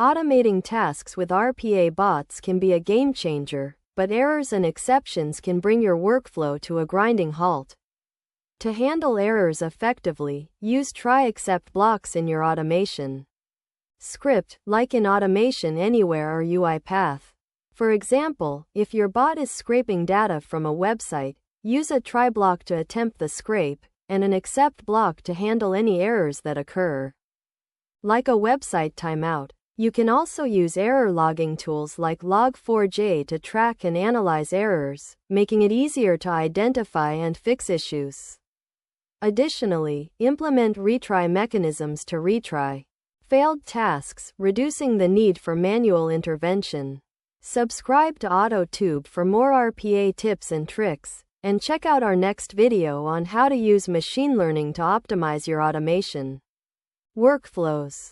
Automating tasks with RPA bots can be a game changer, but errors and exceptions can bring your workflow to a grinding halt. To handle errors effectively, use try-except blocks in your automation script, like in Automation Anywhere or UiPath. For example, if your bot is scraping data from a website, use a try block to attempt the scrape, and an except block to handle any errors that occur. Like a website timeout, you can also use error logging tools like Log4j to track and analyze errors, making it easier to identify and fix issues. Additionally, implement retry mechanisms to retry failed tasks, reducing the need for manual intervention. Subscribe to AutoTube for more RPA tips and tricks, and check out our next video on how to use machine learning to optimize your automation workflows.